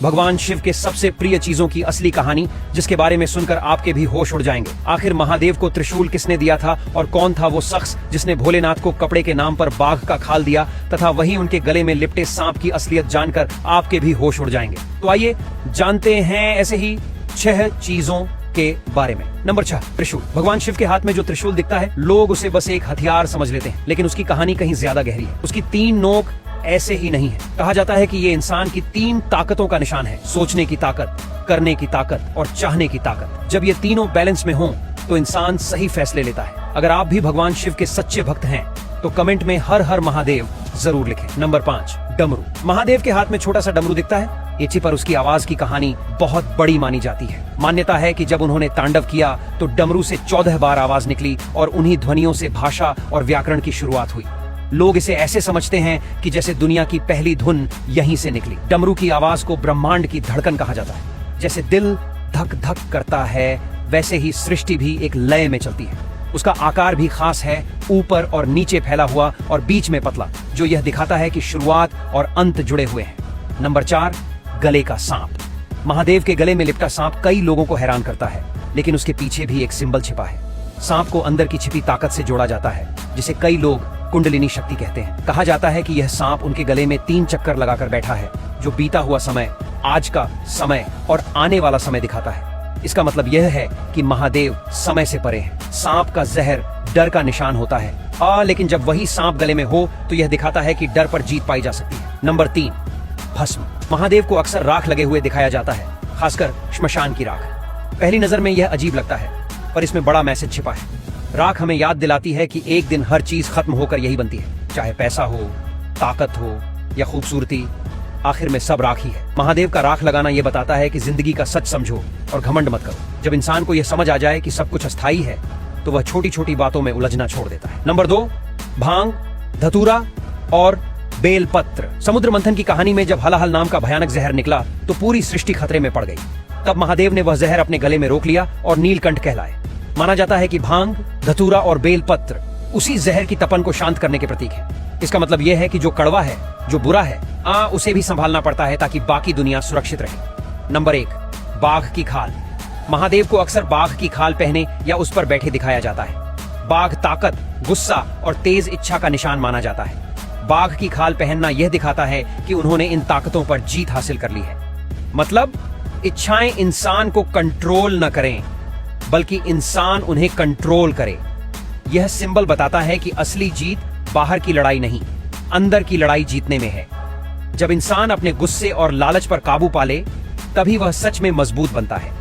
भगवान शिव के सबसे प्रिय चीजों की असली कहानी, जिसके बारे में सुनकर आपके भी होश उड़ जाएंगे। आखिर महादेव को त्रिशूल किसने दिया था और कौन था वो शख्स जिसने भोलेनाथ को कपड़े के नाम पर बाघ का खाल दिया, तथा वहीं उनके गले में लिपटे सांप की असलियत जानकर आपके भी होश उड़ जाएंगे। तो आइए जानते हैं ऐसे ही 6 चीजों के बारे में। नंबर 6, त्रिशूल। भगवान शिव के हाथ में जो त्रिशूल दिखता है, लोग उसे बस एक हथियार समझ लेते हैं, लेकिन उसकी कहानी कहीं ज्यादा गहरी है। उसकी 3 नोक ऐसे ही नहीं है। कहा जाता है कि ये इंसान की 3 ताकतों का निशान है: सोचने की ताकत, करने की ताकत और चाहने की ताकत। जब ये तीनों बैलेंस में हों तो इंसान सही फैसले लेता है। अगर आप भी भगवान शिव के सच्चे भक्त हैं तो कमेंट में हर हर महादेव जरूर लिखें। नंबर 5, डमरू। महादेव के हाथ में छोटा सा डमरू दिखता है, इसी पर उसकी आवाज की कहानी बहुत बड़ी मानी जाती है। मान्यता है कि जब उन्होंने तांडव किया तो डमरू से 14 बार आवाज निकली और उन्हीं ध्वनियों से भाषा और व्याकरण की शुरुआत हुई। लोग इसे ऐसे समझते हैं कि जैसे दुनिया की पहली धुन यहीं से निकली। डमरू की आवाज को ब्रह्मांड की धड़कन कहा जाता है। जैसे दिल धक धक करता है, वैसे ही सृष्टि भी एक लय में चलती है। उसका आकार भी खास है, ऊपर और नीचे फैला हुआ और बीच में पतला, जो यह दिखाता है कि शुरुआत और अंत जुड़े हुए हैं। नंबर 4, गले का सांप। महादेव के गले में लिपटा सांप कई लोगों को हैरान करता है, लेकिन उसके पीछे भी एक सिंबल छिपा है। सांप को अंदर की छिपी ताकत से जोड़ा जाता है, जिसे कई लोग कुंडलिनी शक्ति कहते हैं। कहा जाता है कि यह सांप उनके गले में 3 चक्कर लगाकर बैठा है, जो बीता हुआ समय, आज का समय और आने वाला समय दिखाता है। इसका मतलब यह है कि महादेव समय से परे है। सांप का जहर डर का निशान होता है, लेकिन जब वही सांप गले में हो तो यह दिखाता है कि डर पर जीत पाई जा सकती है। नंबर 3, भस्म। महादेव को अक्सर राख लगे हुए दिखाया जाता है, खासकर श्मशान की राख। पहली नजर में यह अजीब लगता है, पर इसमें बड़ा मैसेज छिपा है। राख हमें याद दिलाती है कि एक दिन हर चीज खत्म होकर यही बनती है, चाहे पैसा हो, ताकत हो या खूबसूरती, आखिर में सब राख ही है। महादेव का राख लगाना यह बताता है कि जिंदगी का सच समझो और घमंड मत करो। जब इंसान को यह समझ आ जाए कि सब कुछ अस्थायी है, तो वह छोटी छोटी बातों में उलझना छोड़ देता है। नंबर 2, भांग, धतूरा और बेलपत्र। समुद्र मंथन की कहानी में जब हलाहल नाम का भयानक जहर निकला तो पूरी सृष्टि खतरे में पड़ गई। तब महादेव ने वह जहर अपने गले में रोक लिया और नीलकंठ कहलाए। माना जाता है कि भांग, धतूरा और बेलपत्र उसी जहर की तपन को शांत करने के प्रतीक है। इसका मतलब यह है कि जो कड़वा है, जो बुरा है, उसे भी संभालना पड़ता है ताकि बाकी दुनिया सुरक्षित रहे। नंबर 1, बाघ की खाल। महादेव को अक्सर बाघ की खाल पहने या उस पर बैठे दिखाया जाता है। बाघ ताकत, गुस्सा और तेज इच्छा का निशान माना जाता है। बाघ की खाल पहनना यह दिखाता है कि उन्होंने इन ताकतों पर जीत हासिल कर ली है। मतलब इच्छाएं इंसान को कंट्रोल न करें, बल्कि इंसान उन्हें कंट्रोल करे। यह सिंबल बताता है कि असली जीत बाहर की लड़ाई नहीं, अंदर की लड़ाई जीतने में है। जब इंसान अपने गुस्से और लालच पर काबू पा ले, तभी वह सच में मजबूत बनता है।